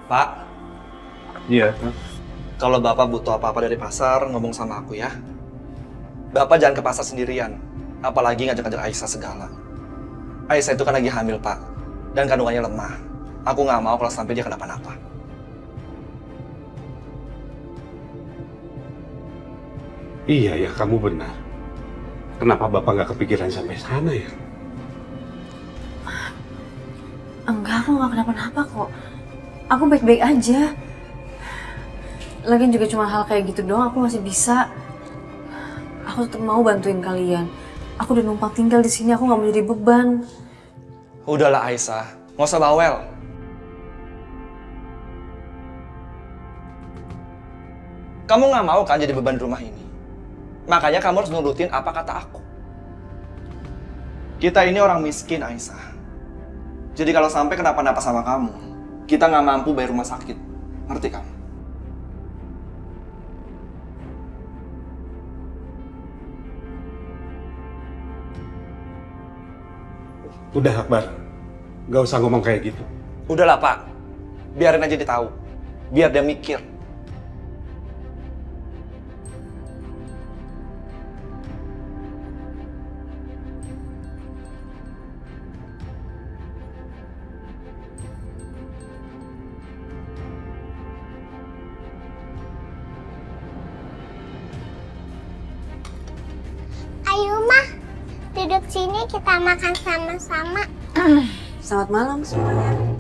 Pak, Iya. kalau Bapak butuh apa-apa dari pasar, ngomong sama aku ya. Bapak jangan ke pasar sendirian, apalagi ngajak-ngajak Aisyah segala. Aisyah itu kan lagi hamil, Pak, dan kandungannya lemah. Aku nggak mau kalau sampai dia kenapa-napa. Iya ya, kamu benar. Kenapa Bapak nggak kepikiran sampai sana ya? Enggak, aku nggak kenapa-napa kok. Aku baik-baik aja. Lagian juga cuma hal kayak gitu doang, aku masih bisa. Aku tetap mau bantuin kalian. Aku udah numpang tinggal di sini, aku nggak mau jadi beban. Udahlah Aisyah, nggak usah bawel. Kamu nggak mau kan jadi beban di rumah ini? Makanya kamu harus nurutin apa kata aku. Kita ini orang miskin, Aisyah. Jadi kalau sampai kenapa-napa sama kamu, kita nggak mampu bayar rumah sakit. Ngerti kamu? Udah Akbar, nggak usah ngomong kayak gitu. Udahlah Pak, biarin aja dia tahu. Biar dia mikir. Ayo mah, duduk sini kita makan sama-sama. Selamat malam semuanya.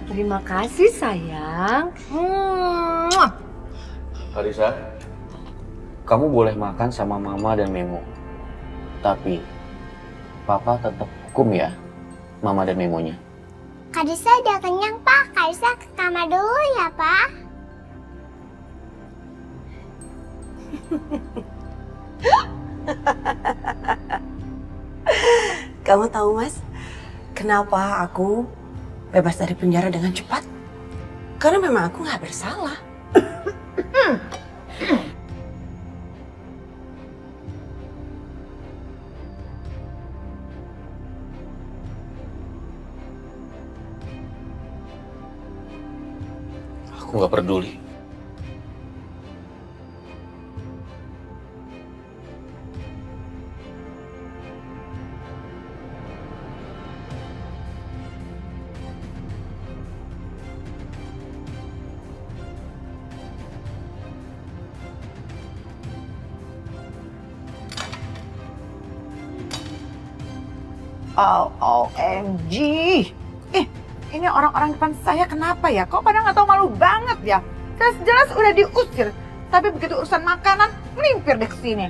Terima kasih sayang. Karissa, kamu boleh makan sama Mama dan Memo. Tapi, Papa tetap hukum ya, Mama dan Memonya. Karissa udah kenyang, Pak. Karissa ke kamar dulu ya, Pak. Kamu tahu Mas, kenapa aku bebas dari penjara dengan cepat? Karena memang aku nggak bersalah. Aku nggak peduli. OMG. Ini orang-orang depan saya kenapa ya? Kok pada nggak tahu malu banget ya? Jelas-jelas udah diusir. Tapi begitu urusan makanan, melimpir deh ke sini.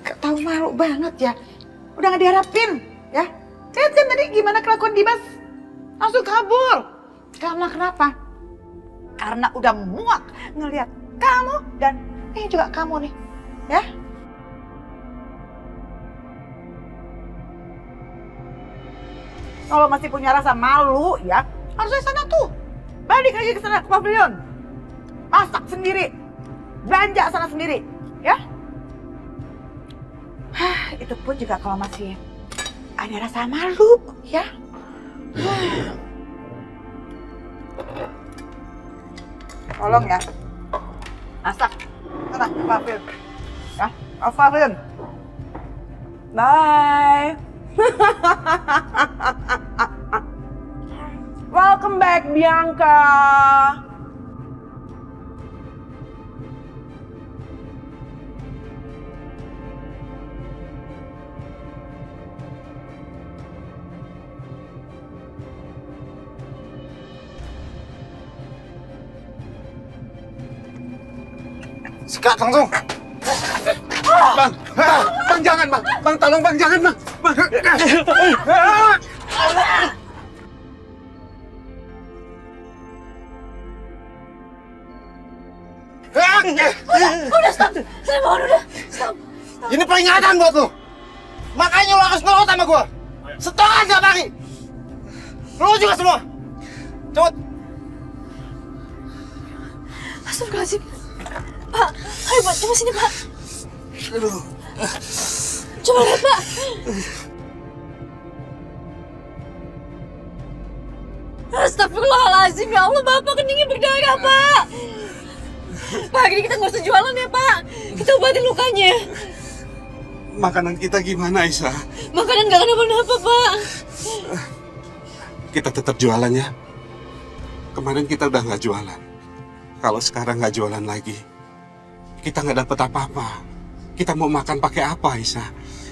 Gak tahu malu banget ya. Udah nggak diharapin ya. Lihat kan tadi gimana kelakuan Dimas. Langsung kabur. Karena kenapa? Karena udah muak ngelihat kamu dan ini juga kamu nih, ya. Kalau masih punya rasa malu, ya, harusnya sana tuh. Balik lagi ke sana, ke pavilion. Masak sendiri. Belanja sana sendiri, ya. Itu pun juga kalau masih ada rasa malu, ya. Tolong ya, masak. Sana, ke pavilion. Ya, ke pavilion. Bye. Welcome back, Bianca. Sikat langsung. Bang, jangan bang. Bang, tolong bang, jangan bang. teriak. Udah stop. Saya mohon udah. Stop. Ini peringatan buat lu. Makanya lu harus nurut sama gua. Setoran tiap hari. Lu juga semua. Cepet. Astagfirullahaladzim. Pak, ayo Pak, coba sini Pak. Aduh. Coba lihat Pak. Astagfirullahaladzim, ya Allah Bapak keningnya berdarah Pak. Pak, ini kita nggak usah jualan ya Pak. Kita obatin lukanya. Makanan kita gimana, Aisyah? Makanan nggak kenapa-napa Pak. Kita tetap jualan ya. Kemarin kita udah nggak jualan. Kalau sekarang nggak jualan lagi, kita nggak dapat apa-apa. Kita mau makan pakai apa, Aisyah?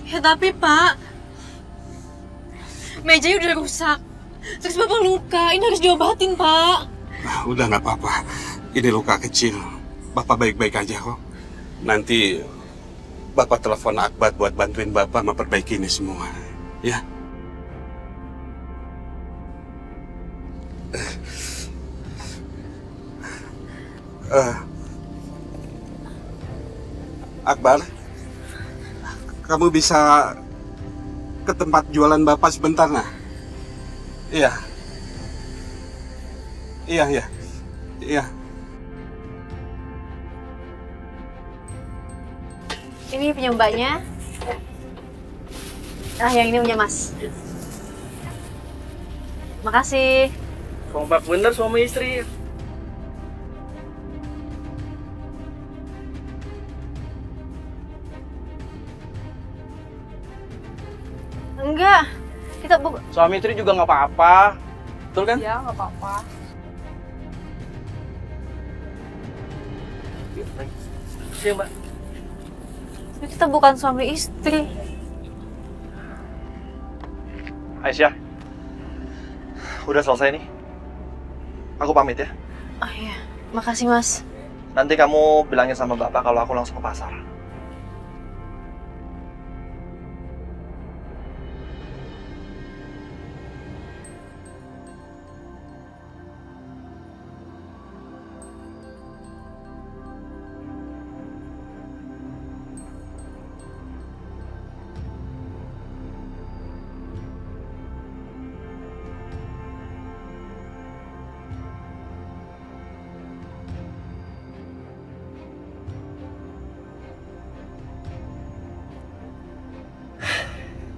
Ya tapi Pak, mejanya udah rusak. Terus Bapak luka, ini harus diobatin Pak. Nah, udah nggak apa-apa. Ini luka kecil. Bapak baik-baik aja kok. Nanti Bapak telepon Akbar buat bantuin Bapak memperbaiki ini semua. Ya. Akbar, kamu bisa ke tempat jualan Bapak sebentar, nah? Iya. Iya. Ini punya mbaknya. Ah, yang ini punya Mas. Makasih. Kompak bener suami istri. Enggak, kita Suami istri juga nggak apa-apa. Betul kan? Ya, nggak apa-apa. Iya, Mbak. Tapi kita bukan suami istri. Aisyah, udah selesai nih. Aku pamit ya. Oh iya, makasih Mas. Nanti kamu bilangin sama Bapak kalau aku langsung ke pasar.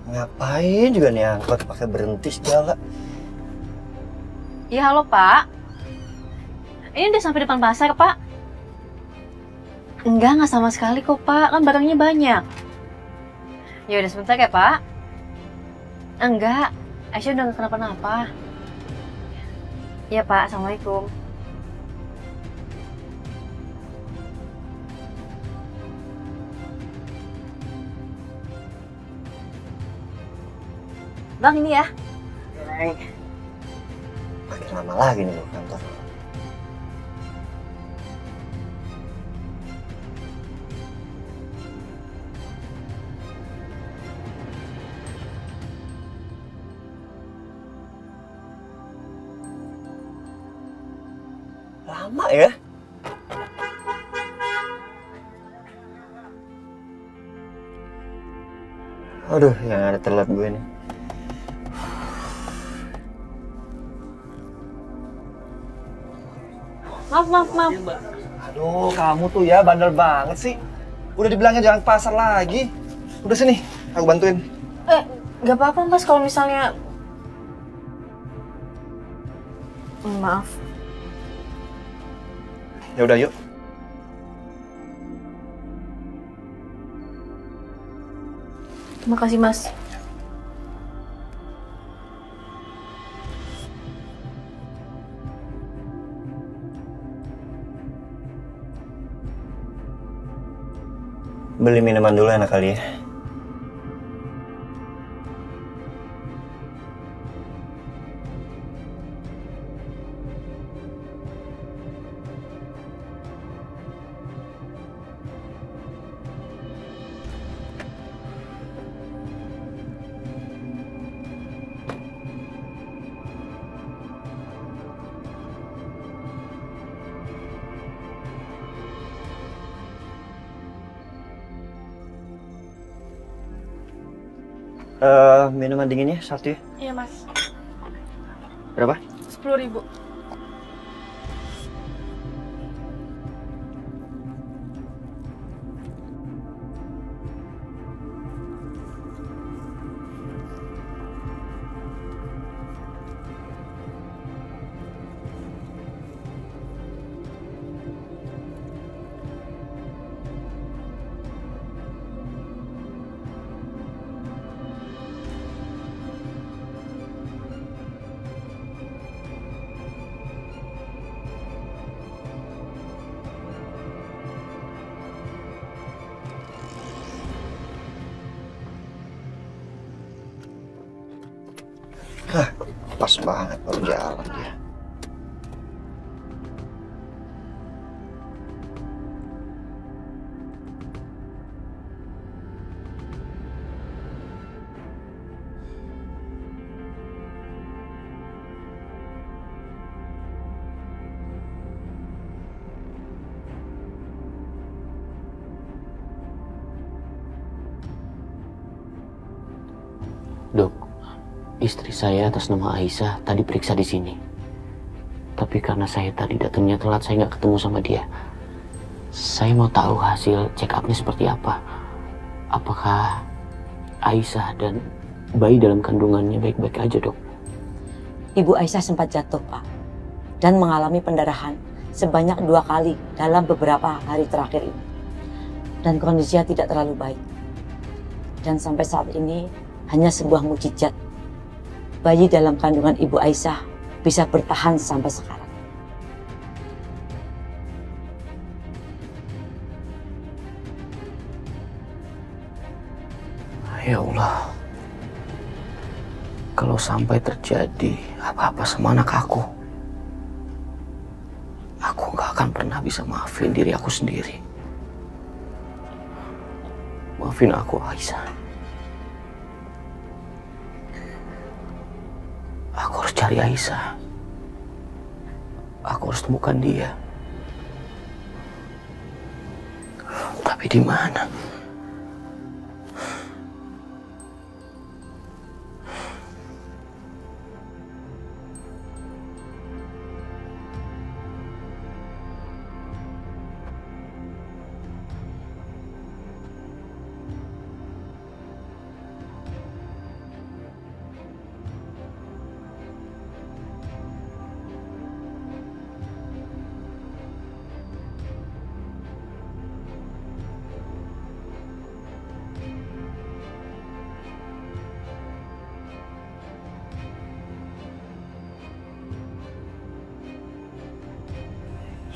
Ngapain juga nih angkot pakai berhenti segala. Iya, halo Pak. Ini udah sampai depan pasar, Pak. Enggak sama sekali kok, Pak. Kan barangnya banyak. Ya udah sebentar ya, Pak. Enggak, Aisyah udah gak kenapa-napa. Iya, Pak. Assalamualaikum. Bang, ini ya. Makin lama lagi nih kantor. Lama ya? Aduh, yang ada telat gue nih. Maaf. Aduh, kamu tuh ya bandel banget sih. Udah dibilangnya jangan ke pasar lagi. Udah sini, aku bantuin. Gak apa-apa Mas kalau misalnya... Maaf. Ya udah yuk. Makasih Mas. Beli minuman dulu enak kali ya. Minuman dinginnya satu ya? Iya mas. Berapa? 10.000. Hah, pas banget baru jalan dia. Dok, istri saya atas nama Aisyah tadi periksa di sini. Tapi karena saya tadi datangnya telat, saya nggak ketemu sama dia. Saya mau tahu hasil check up-nya seperti apa. Apakah Aisyah dan bayi dalam kandungannya baik-baik aja, Dok? Ibu Aisyah sempat jatuh, Pak, dan mengalami pendarahan sebanyak 2 kali dalam beberapa hari terakhir ini. Dan kondisinya tidak terlalu baik. Dan sampai saat ini hanya sebuah mukjizat bayi dalam kandungan Ibu Aisyah bisa bertahan sampai sekarang. Ya Allah, kalau sampai terjadi apa-apa sama anak aku nggak akan pernah bisa maafin diri aku sendiri. Maafin aku, Aisyah. Aku harus cari Aisyah. Aku harus temukan dia. Tapi di mana?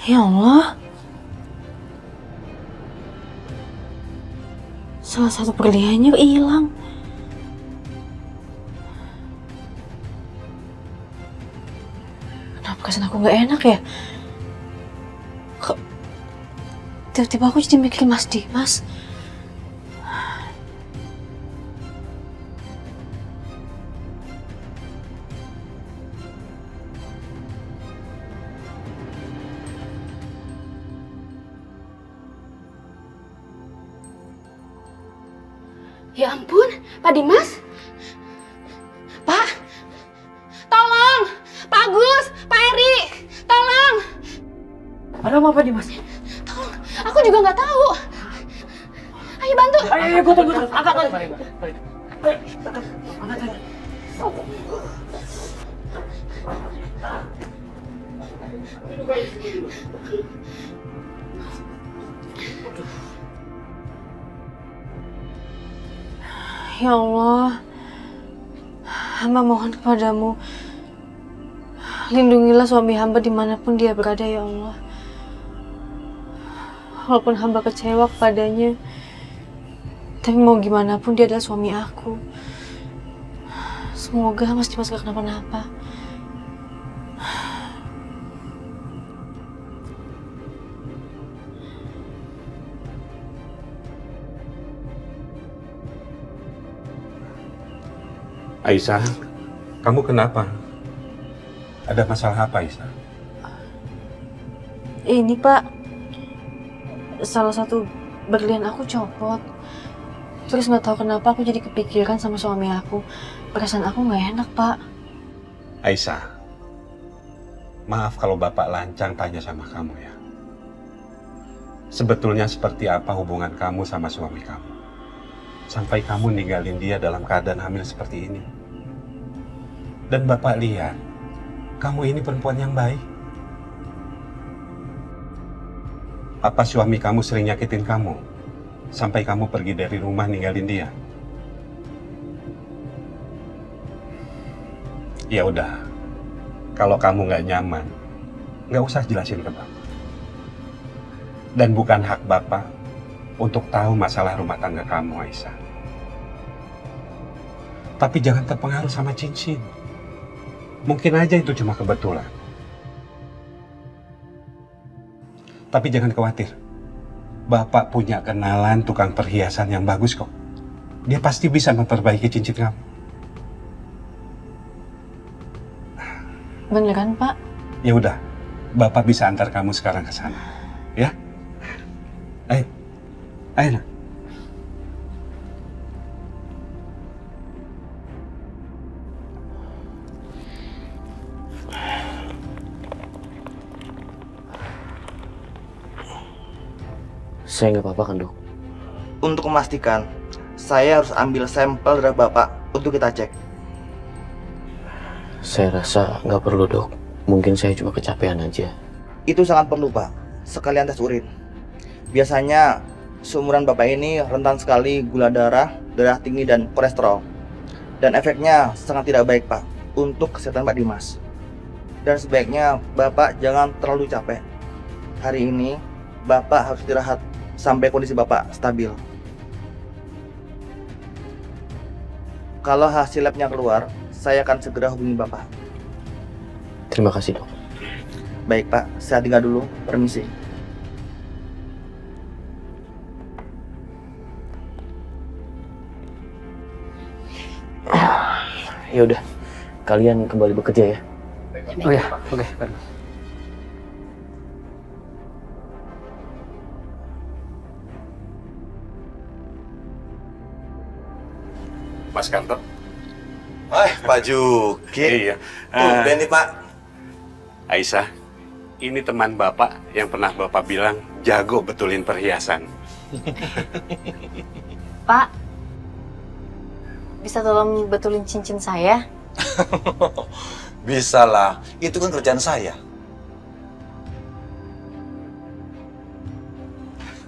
Ya Allah. Salah satu perlihannya hilang. Kenapa kesan aku nggak enak ya? Kok tiba-tiba aku jadi mikirin Mas Dimas. Ya ampun, Pak Dimas. Pak, tolong. Pak Agus, Pak Eri, tolong. Ada apa, Pak Dimas? Tolong, aku juga nggak tahu. Ayo bantu. Ayo, gue tunggu. Angkat, mari. Ya Allah, hamba mohon kepadamu, lindungilah suami hamba dimanapun dia berada, ya Allah. Walaupun hamba kecewa kepadanya, tapi mau gimana pun dia adalah suami aku. Semoga Mas Dimas gak kenapa-napa. Aisyah, kamu kenapa? Ada masalah apa, Aisyah? Ini Pak, salah satu berlian aku copot. Terus nggak tahu kenapa aku jadi kepikiran sama suami aku. Perasaan aku nggak enak, Pak. Aisyah, maaf kalau Bapak lancang tanya sama kamu ya. Sebetulnya seperti apa hubungan kamu sama suami kamu? Sampai kamu ninggalin dia dalam keadaan hamil seperti ini. Dan Bapak lihat, kamu ini perempuan yang baik. Apa suami kamu sering nyakitin kamu? Sampai kamu pergi dari rumah ninggalin dia? Ya udah, kalau kamu nggak nyaman, nggak usah jelasin ke Bapak. Dan bukan hak Bapak untuk tahu masalah rumah tangga kamu, Aisyah. Tapi jangan terpengaruh sama cincin. Mungkin aja itu cuma kebetulan. Tapi jangan khawatir. Bapak punya kenalan tukang perhiasan yang bagus kok. Dia pasti bisa memperbaiki cincin kamu. Beneran, Pak? Ya udah, Bapak bisa antar kamu sekarang ke sana. Ya? Ayo. Ayo, nak. Saya nggak apa-apa kan, Dok? Untuk memastikan, saya harus ambil sampel darah Bapak untuk kita cek. Saya rasa nggak perlu, Dok. Mungkin saya cuma kecapean aja. Itu sangat perlu, Pak. Sekalian tes urin. Biasanya seumuran Bapak ini rentan sekali gula darah tinggi dan kolesterol. Dan efeknya sangat tidak baik, Pak, untuk kesehatan Pak Dimas. Dan sebaiknya Bapak jangan terlalu capek. Hari ini Bapak harus istirahat sampai kondisi Bapak stabil. Kalau hasil labnya keluar, saya akan segera hubungi Bapak. Terima kasih, Dok. Baik, Pak. Saya tinggal dulu. Permisi. Ya udah, kalian kembali bekerja ya. Oh ya, oke. Mas Kanto. Pak Juki. Iya. Tumben nih, Pak. Aisyah, ini teman Bapak yang pernah Bapak bilang jago betulin perhiasan. Pak, bisa tolong betulin cincin saya? Bisa lah, itu kan kerjaan saya.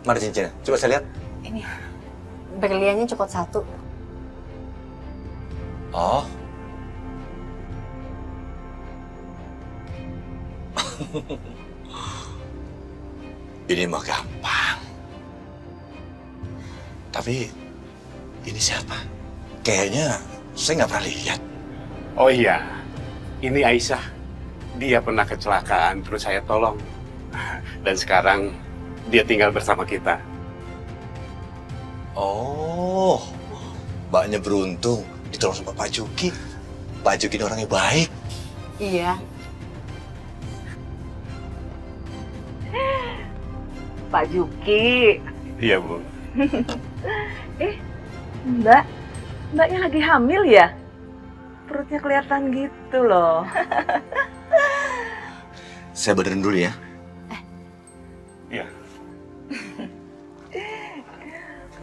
Mana cincinnya? Coba saya lihat. Ini, berliannya copot 1. Oh. Ini mah gampang. Tapi, ini siapa? Kayaknya saya nggak pernah lihat. Oh iya, ini Aisyah. Dia pernah kecelakaan, terus saya tolong. Dan sekarang dia tinggal bersama kita. Oh, Mbaknya beruntung ditolong sama Pak Juki. Pak Juki ini orangnya baik. Iya. Pak Juki. Iya, Bu. Mbaknya lagi hamil ya? Perutnya kelihatan gitu loh. Saya benerin dulu ya. Iya.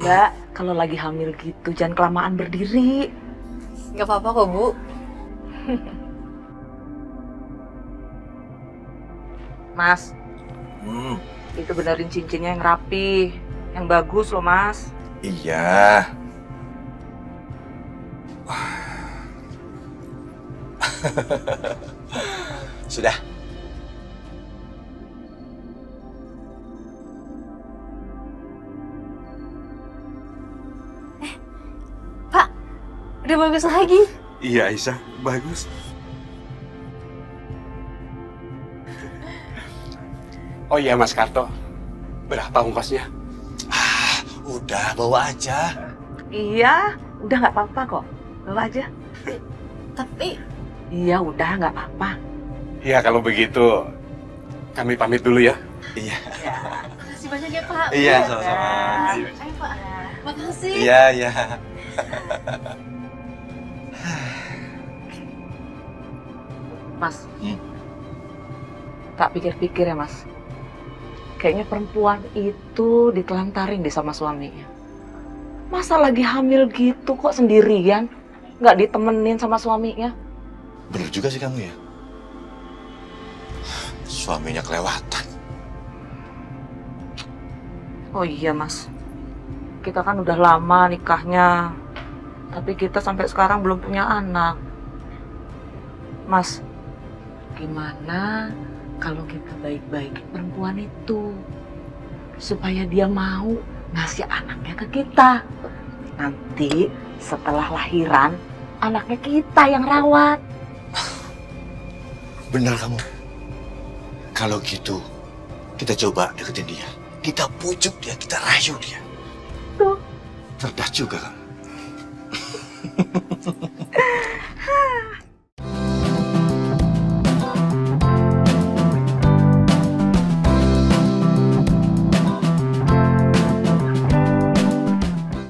Mbak, kalau lagi hamil gitu jangan kelamaan berdiri. Gak apa-apa kok, Bu. Mas, itu benerin cincinnya yang rapi, yang bagus loh, Mas. Iya. Sudah. Pak, udah bagus lagi. Iya, Aisyah, bagus. Oh iya, Mas Karto. Berapa ongkosnya? Udah, bawa aja. Iya, udah nggak apa-apa kok. Bawa aja. Tapi... Iya, udah nggak apa-apa. Ya, kalau begitu kami pamit dulu ya. Iya. Makasih banyak ya, Pak. Iya, sama-sama. Ayo, Pak. Makasih. Iya, iya. Mas, tak pikir-pikir ya Mas, kayaknya perempuan itu ditelantarin deh sama suaminya. Masa lagi hamil gitu kok sendirian, nggak ditemenin sama suaminya? Bener juga sih kamu ya. Suaminya kelewatan. Oh iya Mas, kita kan udah lama nikahnya, tapi kita sampai sekarang belum punya anak. Mas, gimana kalau kita baik-baikin perempuan itu supaya dia mau ngasih anaknya ke kita? Nanti setelah lahiran, anaknya kita yang rawat. Bener kamu. Kalau gitu, kita coba deketin dia. Kita pujuk dia, kita rayu dia. Tuh. Cerdas juga kamu.